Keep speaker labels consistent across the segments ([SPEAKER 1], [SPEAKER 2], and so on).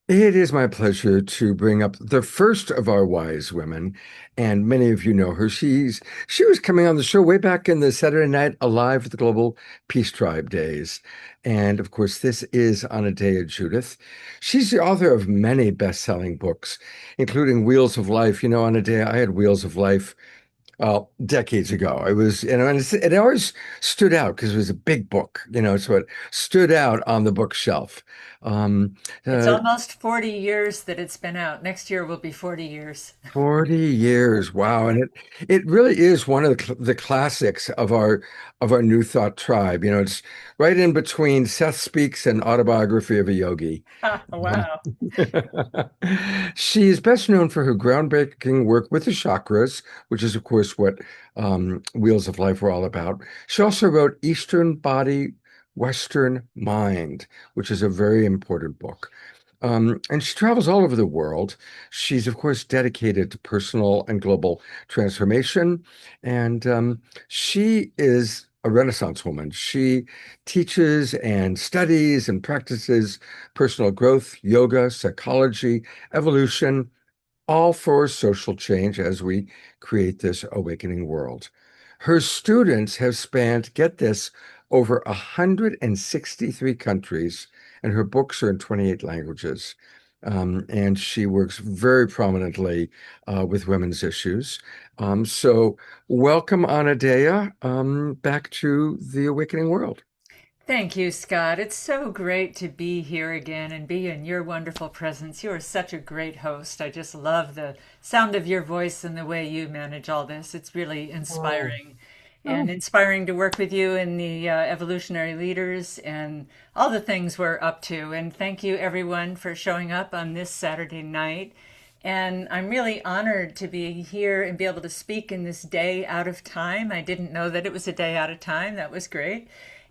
[SPEAKER 1] It is my pleasure to bring up the first of our wise women, and many of you know her. She was coming on the show way back in the Saturday Night Alive at the Global Peace Tribe days. And of course, this is Anodea Judith. She's the author of many best-selling books, including Wheels of Life. You know, Anodea, I had Wheels of Life decades ago. It was, and it always stood out because it was a big book, so it stood out on the bookshelf. Um,
[SPEAKER 2] It's
[SPEAKER 1] uh,
[SPEAKER 2] almost 40 years that it's been out. Next year will be 40 years.
[SPEAKER 1] 40 years. Wow. And it really is one of the classics of our New Thought tribe. It's right in between Seth Speaks and Autobiography of a Yogi. Um,
[SPEAKER 2] Wow.
[SPEAKER 1] She is best known for her groundbreaking work with the chakras, which is, of course, what Wheels of Life were all about. She also wrote Eastern Body, Western Mind, which is a very important book. And she travels all over the world. She's, of course, dedicated to personal and global transformation. And she is a Renaissance woman. She teaches and studies and practices personal growth, yoga, psychology, evolution, all for social change as we create this awakening world. Her students have spanned, get this, over 163 countries, and her books are in 28 languages. And she works very prominently with women's issues. So, welcome, Anadea, back to the awakening world.
[SPEAKER 2] Thank you, Scott. It's so great to be here again and be in your wonderful presence. You are such a great host. I just love the sound of your voice and the way you manage all this. It's really
[SPEAKER 1] Oh,
[SPEAKER 2] inspiring and
[SPEAKER 1] oh.
[SPEAKER 2] inspiring to work with you and the evolutionary leaders and all the things we're up to. And thank you, everyone, for showing up on this Saturday night. And I'm really honored to be here and be able to speak in this day out of time. I didn't know that it was a day out of time. That was great.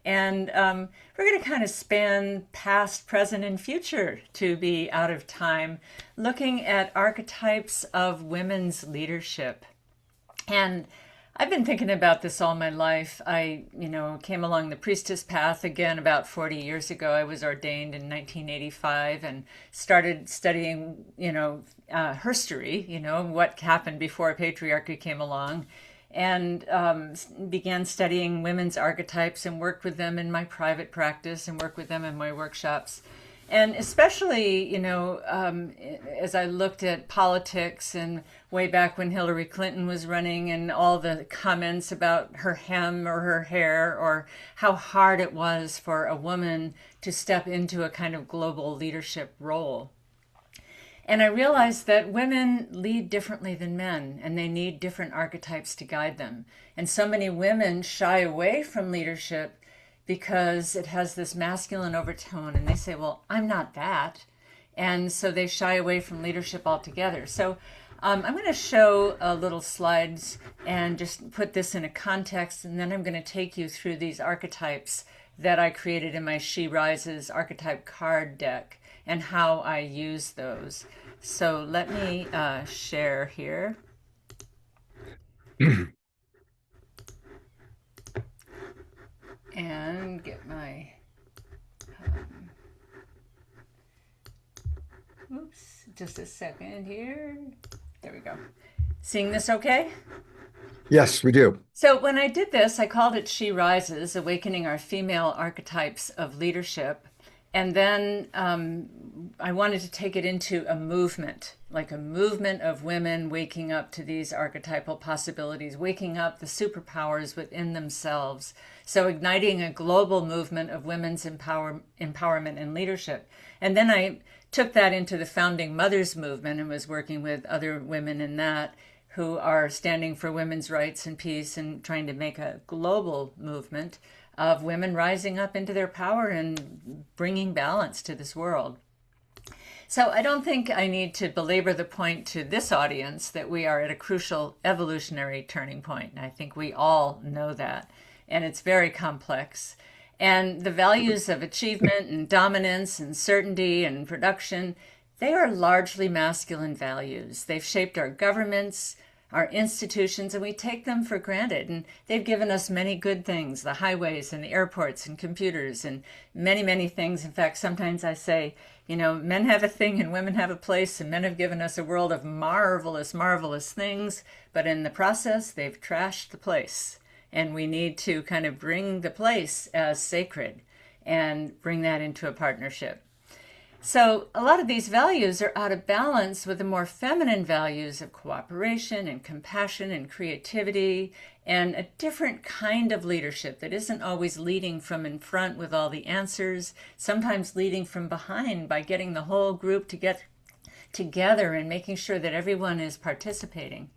[SPEAKER 2] And we're going to kind of span past, present, and future to be out of time, looking at archetypes of women's leadership. And I've been thinking about this all my life. I came along the priestess path again about 40 years ago. I was ordained in 1985 and started studying, herstory, what happened before patriarchy came along, and began studying women's archetypes and worked with them in my private practice and worked with them in my workshops. And especially, as I looked at politics and way back when Hillary Clinton was running and all the comments about her hem or her hair or how hard it was for a woman to step into a kind of global leadership role. And I realized that women lead differently than men and they need different archetypes to guide them. And so many women shy away from leadership because it has this masculine overtone and they say, well, I'm not that. And so they shy away from leadership altogether. So I'm going to show little slides and just put this in a context, and then I'm going to take you through these archetypes that I created in my She Rises archetype card deck and how I use those. So let me share here and get my, oops, just a second here. There we go. Seeing this okay?
[SPEAKER 1] Yes, we do.
[SPEAKER 2] So when I did this, I called it She Rises, Awakening Our Female Archetypes of Leadership. And then I wanted to take it into a movement, like a movement of women waking up to these archetypal possibilities, waking up the superpowers within themselves. So igniting a global movement of women's empowerment and leadership. And then I took that into the Founding Mothers movement and was working with other women in that who are standing for women's rights and peace and trying to make a global movement of women rising up into their power and bringing balance to this world. So I don't think I need to belabor the point to this audience that we are at a crucial evolutionary turning point. And I think we all know that. And it's very complex. And the values of achievement and dominance and certainty and production, they are largely masculine values. They've shaped our governments, our institutions, and we take them for granted. And they've given us many good things, the highways and the airports and computers and many, many things. In fact, sometimes I say, You know, men have a thing and women have a place, and men have given us a world of marvelous, marvelous things, but in the process, they've trashed the place. And we need to kind of bring the place as sacred and bring that into a partnership. So a lot of these values are out of balance with the more feminine values of cooperation and compassion and creativity and a different kind of leadership that isn't always leading from in front with all the answers, sometimes leading from behind by getting the whole group to get together and making sure that everyone is participating.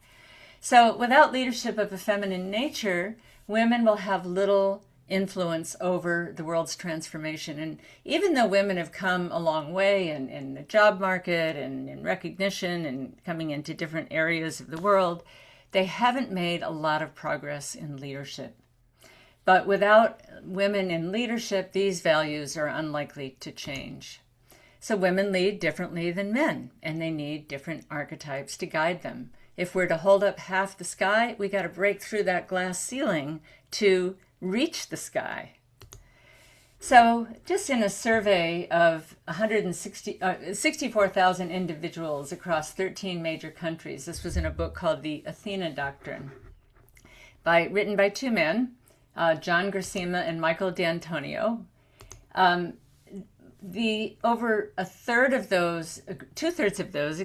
[SPEAKER 2] So without leadership of a feminine nature, women will have little influence over the world's transformation. And even though women have come a long way in the job market and in recognition and coming into different areas of the world, they haven't made a lot of progress in leadership. But without women in leadership, these values are unlikely to change. So women lead differently than men, and they need different archetypes to guide them. If we're to hold up half the sky, we got to break through that glass ceiling to reach the sky. So just in a survey of 64,000 individuals across 13 major countries, this was in a book called The Athena Doctrine, written by two men, John Gersema and Michael D'Antonio. Over two-thirds of those,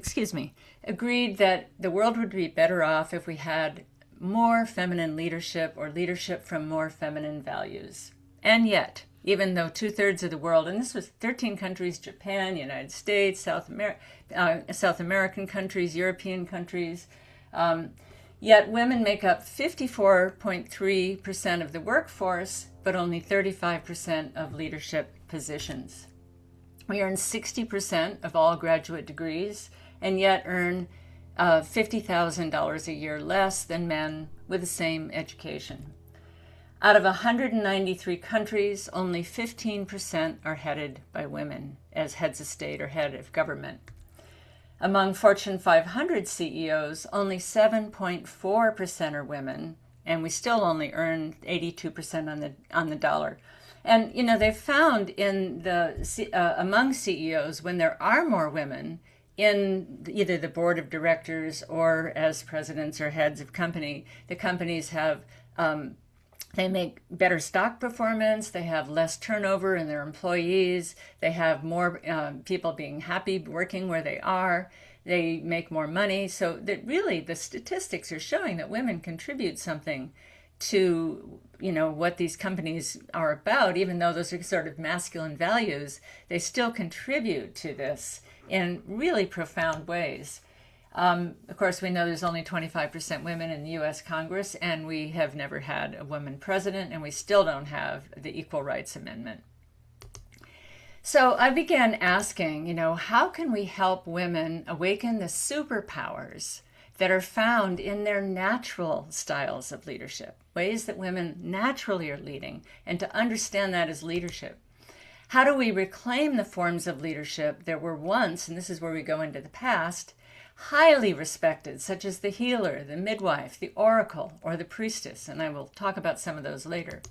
[SPEAKER 2] agreed that the world would be better off if we had more feminine leadership or leadership from more feminine values. And yet, even though two-thirds of the world, and this was 13 countries, Japan, United States, South American countries, European countries, yet women make up 54.3% of the workforce, but only 35% of leadership positions. We earn 60% of all graduate degrees, and yet earn $50,000 a year less than men with the same education. Out of 193 countries, only 15% are headed by women as heads of state or head of government. Among Fortune 500 CEOs, only 7.4% are women, and we still only earn 82% on the dollar. And you know, they've found among CEOs, when there are more women in either the board of directors or as presidents or heads of company, the companies have they make better stock performance, they have less turnover in their employees, they have more people being happy working where they are, they make more money. So that really the statistics are showing that women contribute something to, you know, what these companies are about. Even though those are sort of masculine values, they still contribute to this in really profound ways. Of course, we know there's only 25% women in the U.S. Congress, and we have never had a woman president, and we still don't have the Equal Rights Amendment. So I began asking, you know, how can we help women awaken the superpowers that are found in their natural styles of leadership, ways that women naturally are leading, and to understand that as leadership? How do we reclaim the forms of leadership that were once, and this is where we go into the past, highly respected, such as the healer, the midwife, the oracle, or the priestess? And I will talk about some of those later.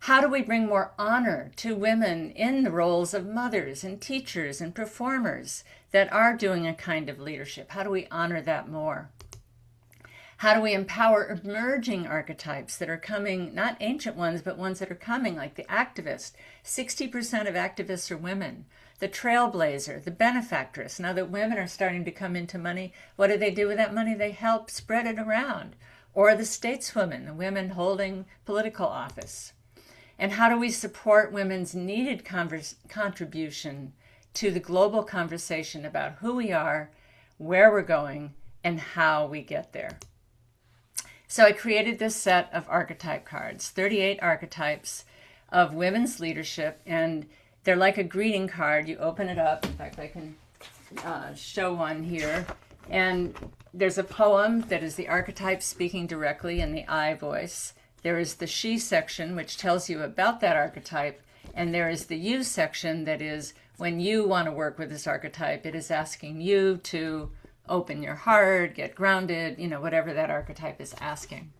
[SPEAKER 2] How do we bring more honor to women in the roles of mothers and teachers and performers that are doing a kind of leadership? How do we honor that more? How do we empower emerging archetypes that are coming, not ancient ones, but ones that are coming, like the activist? 60% of activists are women. The trailblazer, the benefactress. Now that women are starting to come into money, what do they do with that money? They help spread it around. Or the stateswomen, the women holding political office. And how do we support women's needed contribution to the global conversation about who we are, where we're going, and how we get there? So I created this set of archetype cards, 38 archetypes of women's leadership, and they're like a greeting card. You open it up. In fact, I can show one here. And there's a poem that is the archetype speaking directly in the I voice. There is the she section, which tells you about that archetype. And there is the you section that is when you want to work with this archetype, it is asking you to open your heart, get grounded, you know, whatever that archetype is asking.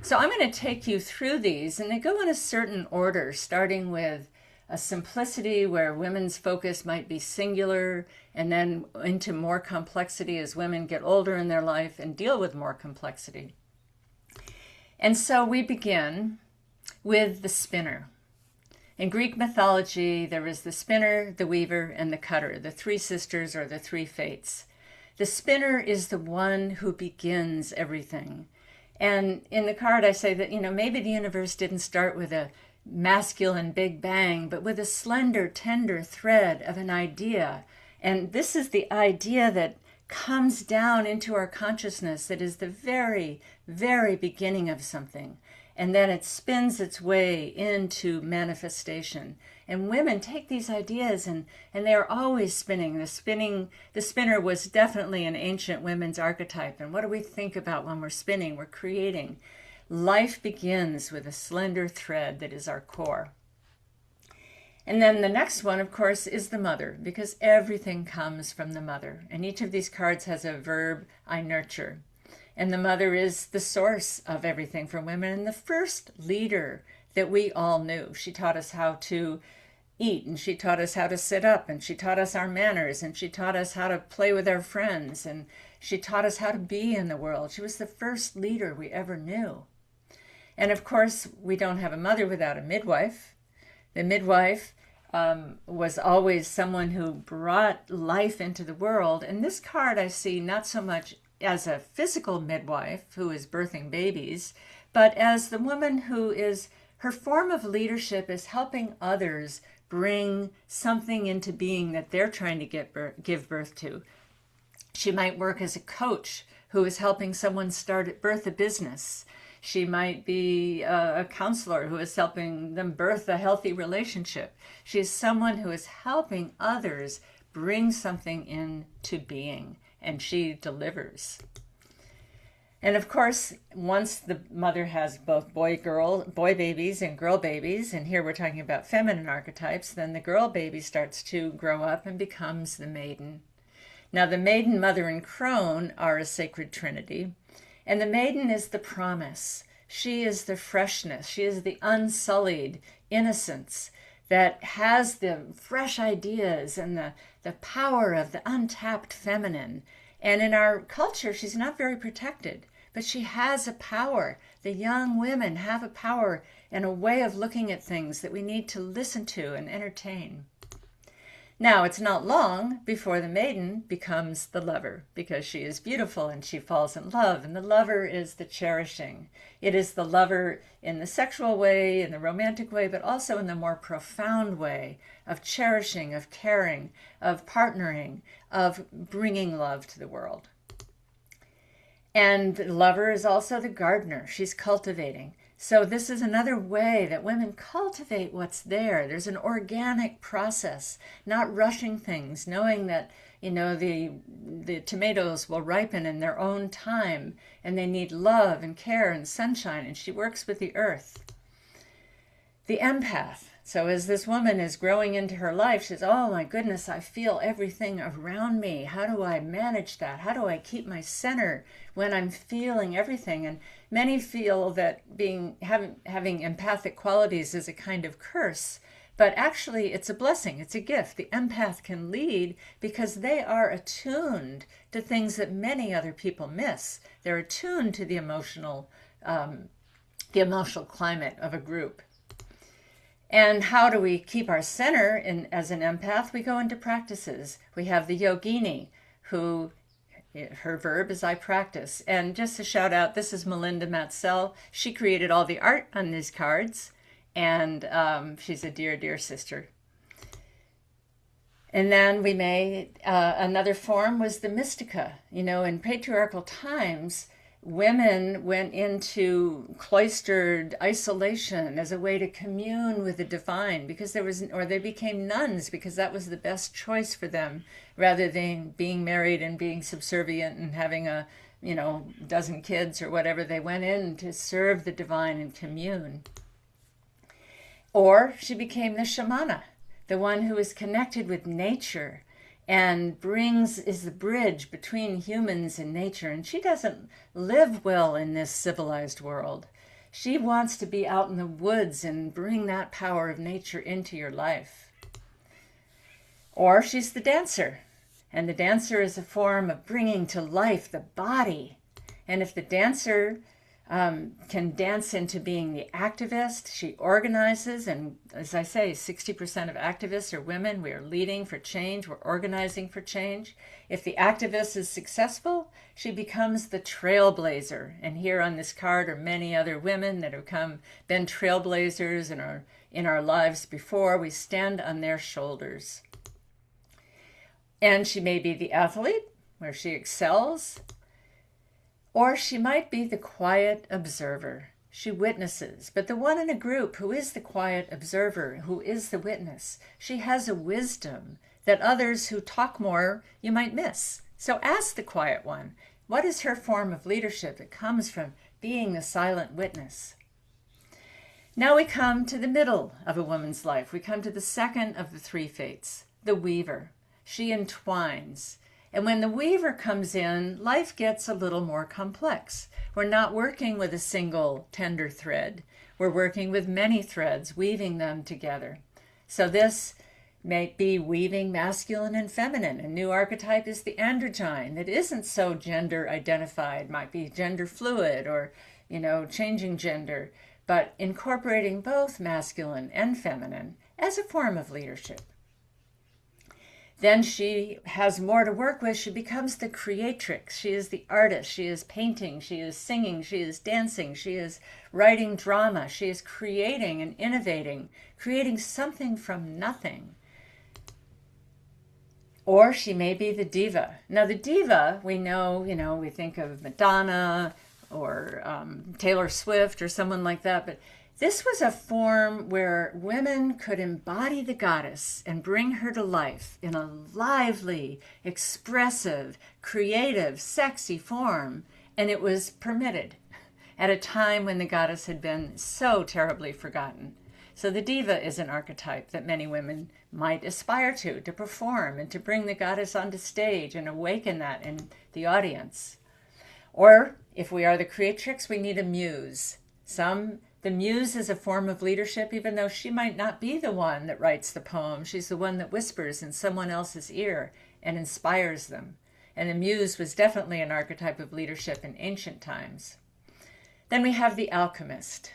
[SPEAKER 2] So I'm going to take you through these, and they go in a certain order, starting with a simplicity where women's focus might be singular, and then into more complexity as women get older in their life and deal with more complexity. And so we begin with the spinner. In Greek mythology, there is the spinner, the weaver, and the cutter, the three sisters or the three fates. The spinner is the one who begins everything. And in the card, I say that, maybe the universe didn't start with a masculine big bang, but with a slender, tender thread of an idea. And this is the idea that comes down into our consciousness that is the very, very beginning of something. And then it spins its way into manifestation. And women take these ideas and they are always spinning. The spinner was definitely an ancient women's archetype. And what do we think about when we're spinning? We're creating. Life begins with a slender thread that is our core. And then the next one, of course, is the mother, because everything comes from the mother. And each of these cards has a verb, I nurture. And the mother is the source of everything for women and the first leader that we all knew. She taught us how to eat, and she taught us how to sit up, and she taught us our manners, and she taught us how to play with our friends, and she taught us how to be in the world. She was the first leader we ever knew. And of course, we don't have a mother without a midwife. The midwife was always someone who brought life into the world. And this card I see not so much as a physical midwife who is birthing babies, but as the woman who is, her form of leadership is helping others bring something into being that they're trying to give birth to. She might work as a coach who is helping someone birth a business. She might be a counselor who is helping them birth a healthy relationship. She is someone who is helping others bring something into being, and she delivers. And of course, once the mother has both boy babies and girl babies, and here we're talking about feminine archetypes, then the girl baby starts to grow up and becomes the maiden. Now, the maiden, mother, and crone are a sacred trinity. And the maiden is the promise. She is the freshness. She is the unsullied innocence that has the fresh ideas and the power of the untapped feminine. And in our culture, she's not very protected, but she has a power. The young women have a power and a way of looking at things that we need to listen to and entertain. Now, it's not long before the maiden becomes the lover, because she is beautiful and she falls in love. And the lover is the cherishing. It is the lover in the sexual way, in the romantic way, but also in the more profound way of cherishing, of caring, of partnering, of bringing love to the world. And the lover is also the gardener. She's cultivating. So this is another way that women cultivate what's there. There's an organic process, not rushing things, knowing that, the tomatoes will ripen in their own time, and they need love and care and sunshine, and she works with the earth. The empath. So as this woman is growing into her life, she says, oh my goodness, I feel everything around me. How do I manage that? How do I keep my center when I'm feeling everything? And many feel that having empathic qualities is a kind of curse, but actually it's a blessing. It's a gift. The empath can lead because they are attuned to things that many other people miss. They're attuned to the emotional climate of a group. And how do we keep our center as an empath? We go into practices. We have the yogini, who, her verb is I practice. And just a shout out, this is Melinda Matsell. She created all the art on these cards, and she's a dear, dear sister. And then we made, another form was the mystica. In patriarchal times, women went into cloistered isolation as a way to commune with the divine, because they became nuns because that was the best choice for them, rather than being married and being subservient and having a dozen kids or whatever. They went in to serve the divine and commune. Or she became the shamana, the one who is connected with nature and is the bridge between humans and nature. And she doesn't live well in this civilized world. She wants to be out in the woods and bring that power of nature into your life. Or she's the dancer. And the dancer is a form of bringing to life the body. And if the dancer can dance into being the activist, she organizes. And as I say, 60% of activists are women. We are leading for change. We're organizing for change. If the activist is successful, she becomes the trailblazer. And here on this card are many other women that have been trailblazers in our lives before. We stand on their shoulders. And she may be the athlete, where she excels. Or she might be the quiet observer. She witnesses, but the one in a group who is the quiet observer, who is the witness, she has a wisdom that others who talk more you might miss. So ask the quiet one, what is her form of leadership? It comes from being the silent witness. Now we come to the middle of a woman's life. We come to the second of the three fates, the weaver. She entwines. And when the weaver comes in, life gets a little more complex. We're not working with a single tender thread. We're working with many threads, weaving them together. So this may be weaving masculine and feminine. A new archetype is the androgyne that isn't so gender identified, might be gender fluid or, changing gender, but incorporating both masculine and feminine as a form of leadership. Then she has more to work with. She becomes the creatrix. She is the artist. She is painting. She is singing. She is dancing. She is writing drama. She is creating and innovating, creating something from nothing. Or she may be the diva. Now the diva, we know, we think of Madonna or Taylor Swift or someone like that, but this was a form where women could embody the goddess and bring her to life in a lively, expressive, creative, sexy form, and it was permitted at a time when the goddess had been so terribly forgotten. So the diva is an archetype that many women might aspire to perform and to bring the goddess onto stage and awaken that in the audience. Or if we are the creatrix, we need a muse. The muse is a form of leadership, even though she might not be the one that writes the poem. She's the one that whispers in someone else's ear and inspires them. And the muse was definitely an archetype of leadership in ancient times. Then we have the alchemist.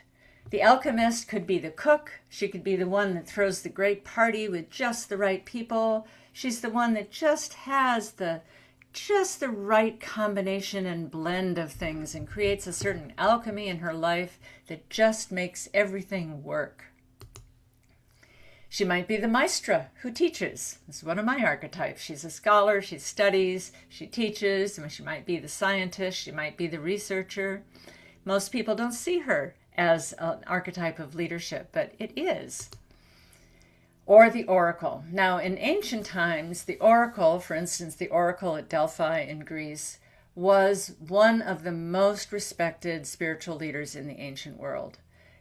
[SPEAKER 2] The alchemist could be the cook. She could be the one that throws the great party with just the right people. She's the one that just has the right combination and blend of things and creates a certain alchemy in her life that just makes everything work. She might be the maestra who teaches. This is one of my archetypes. She's a scholar, she studies, she teaches. She might be the scientist, she might be the researcher. Most people don't see her as an archetype of leadership, but it is. Or the oracle. Now, in ancient times, the oracle, for instance, the oracle at Delphi in Greece, was one of the most respected spiritual leaders in the ancient world.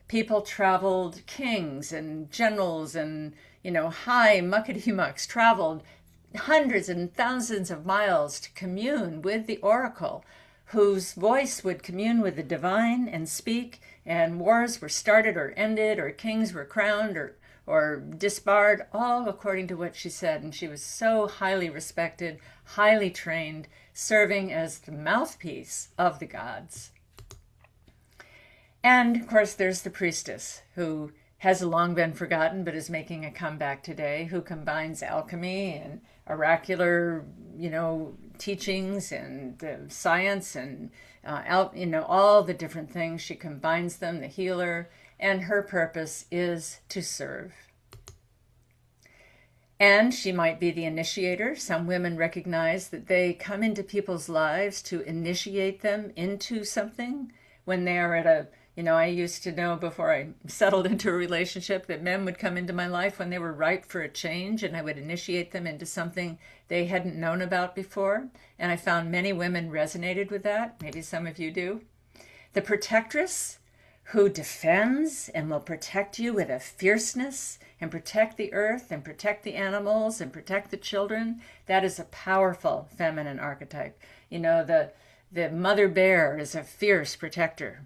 [SPEAKER 2] People traveled, kings and generals and, high muckety-mucks traveled hundreds and thousands of miles to commune with the oracle, whose voice would commune with the divine and speak, and wars were started or ended, or kings were crowned or disbarred, all according to what she said. And she was so highly respected, highly trained, serving as the mouthpiece of the gods. And, of course, there's the priestess, who has long been forgotten but is making a comeback today, who combines alchemy and oracular, teachings and science and, all the different things. She combines them, the healer, and her purpose is to serve. And she might be the initiator. Some women recognize that they come into people's lives to initiate them into something when they are at I used to know before I settled into a relationship that men would come into my life when they were ripe for a change, and I would initiate them into something they hadn't known about before. And I found many women resonated with that. Maybe some of you do. The protectress, who defends and will protect you with a fierceness and protect the earth and protect the animals and protect the children. That is a powerful feminine archetype. The mother bear is a fierce protector.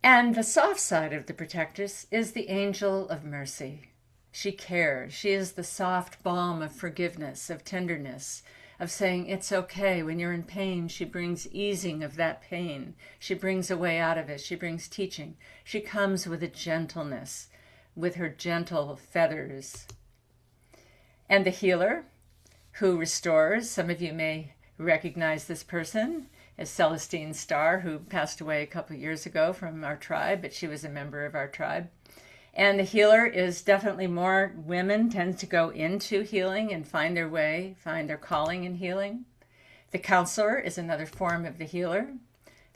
[SPEAKER 2] And the soft side of the protectress is the angel of mercy. She cares. She is the soft balm of forgiveness, of tenderness, of saying it's okay. When you're in pain, she brings easing of that pain. She brings a way out of it. She brings teaching. She comes with a gentleness, with her gentle feathers. And the healer, who restores. Some of you may recognize this person as Celestine Starr, who passed away a couple of years ago from our tribe, but she was a member of our tribe. And the healer is definitely more women tend to go into healing and find their way, find their calling in healing. The counselor is another form of the healer.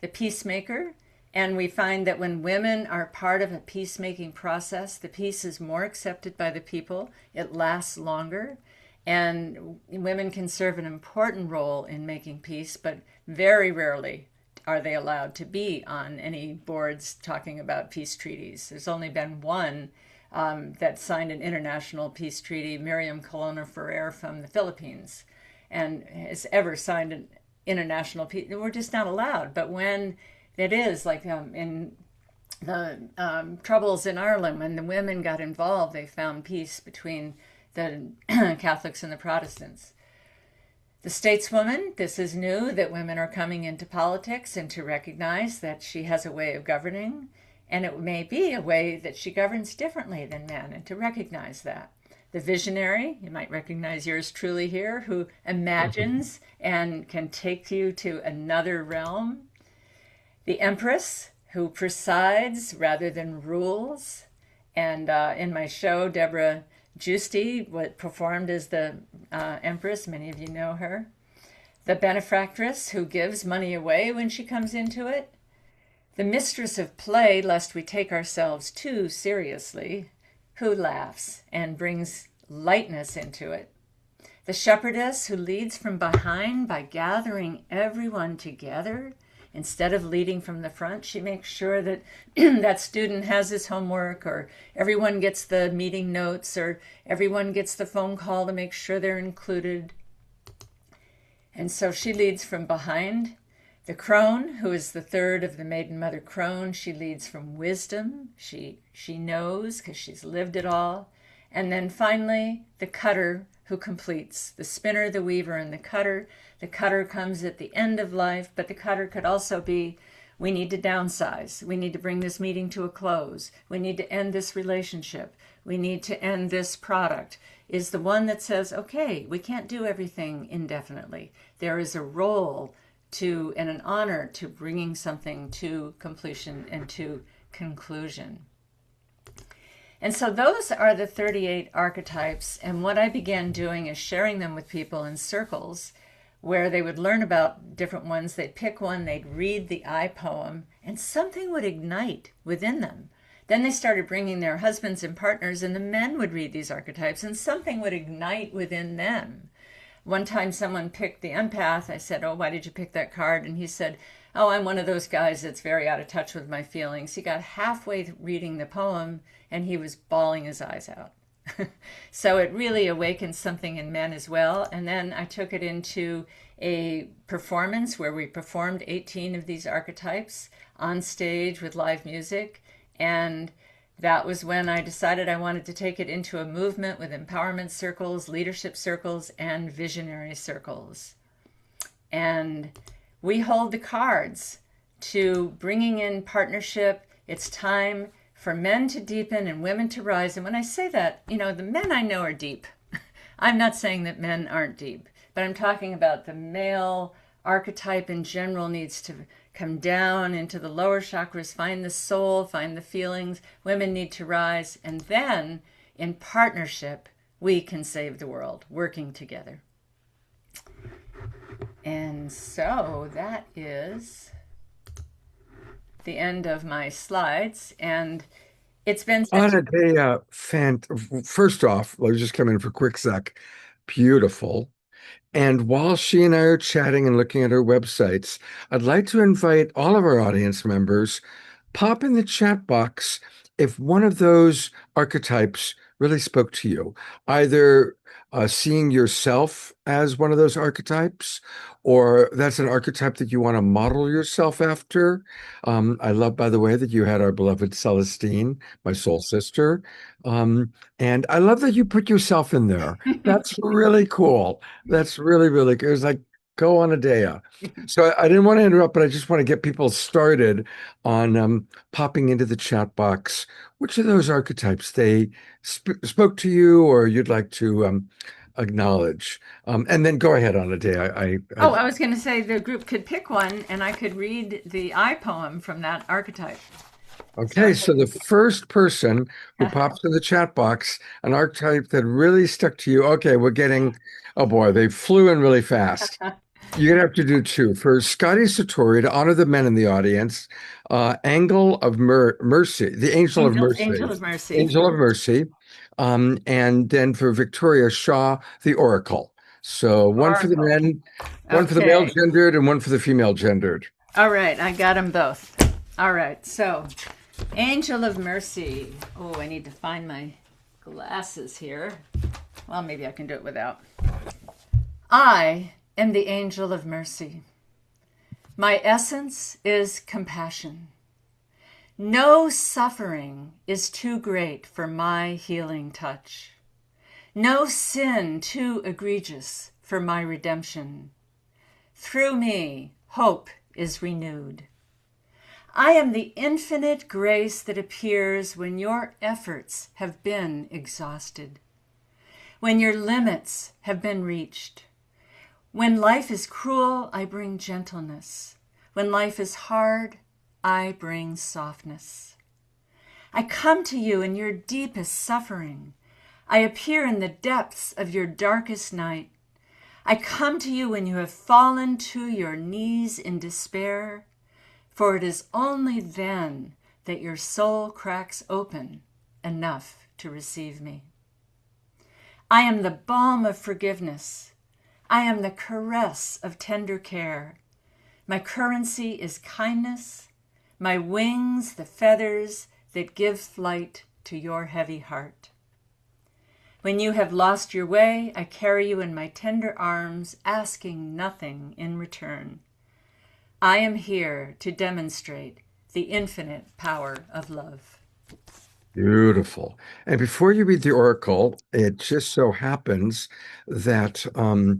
[SPEAKER 2] The peacemaker, and we find that when women are part of a peacemaking process, the peace is more accepted by the people, it lasts longer, and women can serve an important role in making peace, but very rarely are they allowed to be on any boards talking about peace treaties. There's only been one that signed an international peace treaty, Miriam Colonna Ferrer from the Philippines, and has ever signed an international peace. We're just not allowed. But when it is, like in the troubles in Ireland, when the women got involved, they found peace between the Catholics and the Protestants. The stateswoman, this is new, that women are coming into politics and to recognize that she has a way of governing, and it may be a way that she governs differently than men, and to recognize that. The visionary, you might recognize yours truly here, who imagines and can take you to another realm. The empress, who presides rather than rules. And in my show, Deborah Giusti performed as the empress. Many of you know her. The benefactress, who gives money away when she comes into it. The mistress of play, lest we take ourselves too seriously, who laughs and brings lightness into it. The shepherdess, who leads from behind by gathering everyone together. Instead of leading from the front, she makes sure that that student has his homework, or everyone gets the meeting notes, or everyone gets the phone call to make sure they're included. And so she leads from behind. The crone, who is the third of the maiden mother crone, she leads from wisdom. She knows because she's lived it all. And then finally, the cutter, who completes. The spinner, the weaver, and the cutter. The cutter comes at the end of life, but the cutter could also be, we need to downsize. We need to bring this meeting to a close. We need to end this relationship. We need to end this product. Is the one that says, okay, we can't do everything indefinitely. There is a role to and an honor to bringing something to completion and to conclusion. And so those are the 38 archetypes. And what I began doing is sharing them with people in circles where they would learn about different ones. They'd pick one, they'd read the I poem, and something would ignite within them. Then they started bringing their husbands and partners, and the men would read these archetypes, and something would ignite within them. One time someone picked the empath. I said, oh, why did you pick that card? And he said, oh, I'm one of those guys that's very out of touch with my feelings. He got halfway reading the poem, and he was bawling his eyes out. So it really awakened something in men as well. And then I took it into a performance where we performed 18 of these archetypes on stage with live music. And that was when I decided I wanted to take it into a movement with empowerment circles, leadership circles, and visionary circles. And we hold the cards to bringing in partnership. It's time for men to deepen and women to rise. And when I say that, the men I know are deep. I'm not saying that men aren't deep, but I'm talking about the male archetype in general needs to come down into the lower chakras, find the soul, find the feelings. Women need to rise. And then in partnership, we can save the world, working together. And so that is the end of my slides, and it's been such
[SPEAKER 1] Anodea, first off, let's just come in for a quick sec. Beautiful. And while she and I are chatting and looking at our websites, I'd like to invite all of our audience members, pop in the chat box if one of those archetypes really spoke to you, either seeing yourself as one of those archetypes, or that's an archetype that you want to model yourself after. I love, by the way, that you had our beloved Celestine, my soul sister. And I love that you put yourself in there. That's really cool. That's really, really good. It was like, go on a day. So I didn't want to interrupt, but I just want to get people started on popping into the chat box. Which of those archetypes they spoke to you, or you'd like to acknowledge? And then go ahead on a day.
[SPEAKER 2] Oh, I was going to say the group could pick one and I could read the I poem from that archetype.
[SPEAKER 1] Okay,
[SPEAKER 2] So,
[SPEAKER 1] so the first person who pops in the chat box, an archetype that really stuck to you. Okay, we're getting, oh boy, they flew in really fast. You're gonna have to do two. For Scotty Satori, to honor the men in the audience, Angle of Mercy, the Angel of
[SPEAKER 2] Angel
[SPEAKER 1] Mercy,
[SPEAKER 2] of Mercy.
[SPEAKER 1] Angel of Mercy, and then for Victoria Shaw, the Oracle. So one for the
[SPEAKER 2] Oracle.
[SPEAKER 1] men, one for the male
[SPEAKER 2] Okay.
[SPEAKER 1] gendered, and one for the female gendered.
[SPEAKER 2] All right. I got them both. All right. So, Angel of Mercy. Oh, I need to find my glasses here. Well, maybe I can do it without. I am the Angel of Mercy. My essence is compassion. No suffering is too great for my healing touch. No sin too egregious for my redemption. Through me, hope is renewed. I am the infinite grace that appears when your efforts have been exhausted, when your limits have been reached. When life is cruel, I bring gentleness. When life is hard, I bring softness. I come to you in your deepest suffering. I appear in the depths of your darkest night. I come to you when you have fallen to your knees in despair, for it is only then that your soul cracks open enough to receive me. I am the balm of forgiveness. I am the caress of tender care. My currency is kindness, my wings the feathers that give flight to your heavy heart. When you have lost your way, I carry you in my tender arms, asking nothing in return. I am here to demonstrate the infinite power of love.
[SPEAKER 1] Beautiful. And before you read the oracle, it just so happens that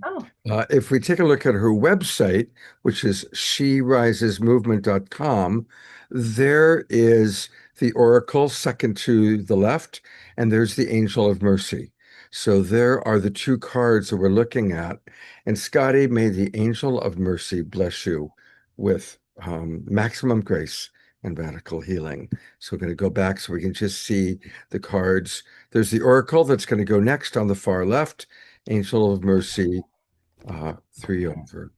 [SPEAKER 2] Oh,
[SPEAKER 1] if we take a look at her website, which is sherises.movement.com, there is the oracle second to the left, and there's the angel of mercy. So there are the two cards that we're looking at. And Scotty, may the angel of mercy bless you with maximum grace and radical healing. So we're going to go back so we can just see the cards. There's the oracle that's going to go next on the far left, angel of mercy, three over.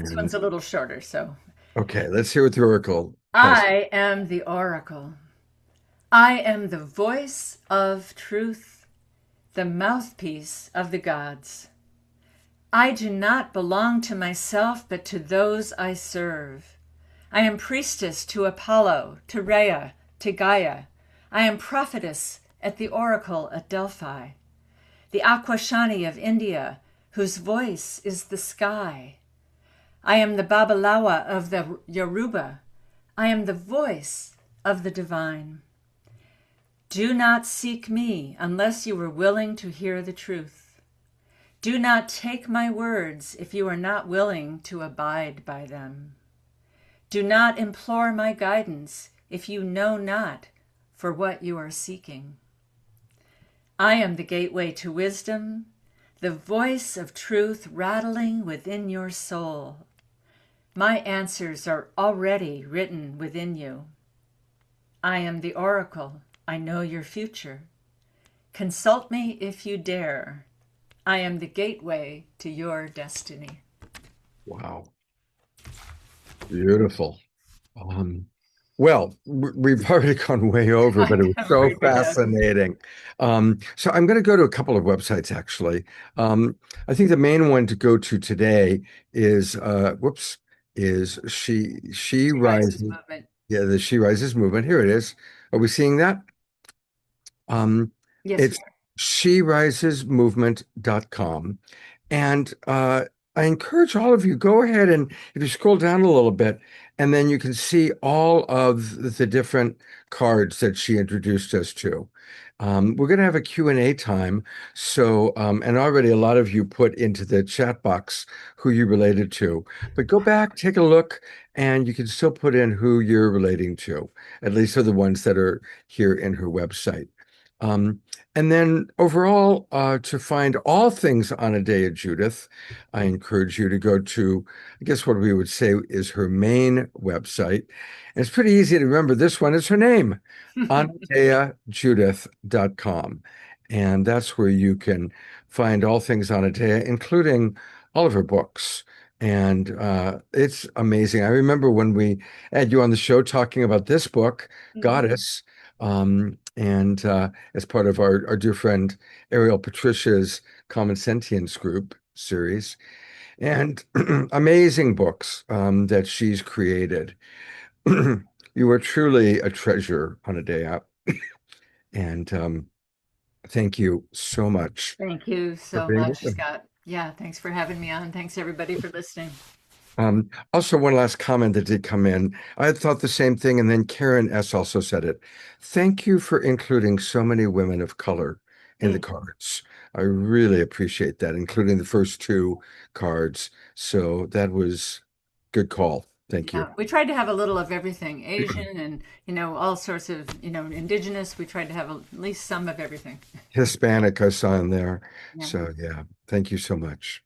[SPEAKER 2] this
[SPEAKER 1] And
[SPEAKER 2] one's a little shorter, so.
[SPEAKER 1] okay, let's hear what the oracle tells.
[SPEAKER 2] I am the oracle. I am the voice of truth, the mouthpiece of the gods. I do not belong to myself, but to those I serve. I am priestess to Apollo, to Rhea, to Gaia. I am prophetess at the oracle at Delphi. The Aquashani of India, whose voice is the sky. I am the Babalawa of the Yoruba. I am the voice of the divine. Do not seek me unless you are willing to hear the truth. Do not take my words if you are not willing to abide by them. Do not implore my guidance if you know not for what you are seeking. I am the gateway to wisdom, the voice of truth rattling within your soul. My answers are already written within you. I am the oracle. I know your future. Consult me if you dare. I am the gateway to your destiny.
[SPEAKER 1] Wow, beautiful. Well, we've already gone way over, but it was
[SPEAKER 2] I'm
[SPEAKER 1] so
[SPEAKER 2] afraid we have.
[SPEAKER 1] fascinating. So I'm going to go to a couple of websites actually. I think the main one to go to today is she
[SPEAKER 2] She rises
[SPEAKER 1] rises.
[SPEAKER 2] movement.
[SPEAKER 1] Yeah, the She Rises movement. Here it is. Are we seeing that? Um,
[SPEAKER 2] Yes, we
[SPEAKER 1] it's
[SPEAKER 2] are.
[SPEAKER 1] SheRisesMovement.com. And I encourage all of you, go ahead and if you scroll down a little bit, and then you can see all of the different cards that she introduced us to. We're going to have a Q&A time. So, and already a lot of you put into the chat box who you related to. But go back, take a look, and you can still put in who you're relating to, at least for the ones that are here in her website. Um, and then overall, to find all things Anodea Judith, I encourage you to go to, I guess what we would say is her main website. And it's pretty easy to remember. This one is her name, AnodeaJudith.com. And that's where you can find all things Anodea, including all of her books. And it's amazing. I remember when we had you on the show talking about this book,
[SPEAKER 2] Mhm.
[SPEAKER 1] Goddess. And as part of our dear friend Ariel Patricia's Common Sentience group series, and amazing books that she's created. You are truly a treasure on a day out. And thank you so much
[SPEAKER 2] Thank you
[SPEAKER 1] for
[SPEAKER 2] so
[SPEAKER 1] being
[SPEAKER 2] much,
[SPEAKER 1] with us.
[SPEAKER 2] Scott. Yeah, thanks for having me on. Thanks everybody for listening.
[SPEAKER 1] Also, one last comment that did come in. I had thought the same thing, and then Karen S. also said it. Thank you for including so many women of color in the
[SPEAKER 2] Mm.
[SPEAKER 1] cards. I really appreciate that, including the first two cards. So that was good call. Thank you.
[SPEAKER 2] Yeah, we tried to have a little of everything, Asian and, all sorts of, indigenous. We tried to have at least some of everything.
[SPEAKER 1] Hispanic, I saw in there.
[SPEAKER 2] Yeah.
[SPEAKER 1] So yeah, thank you so much.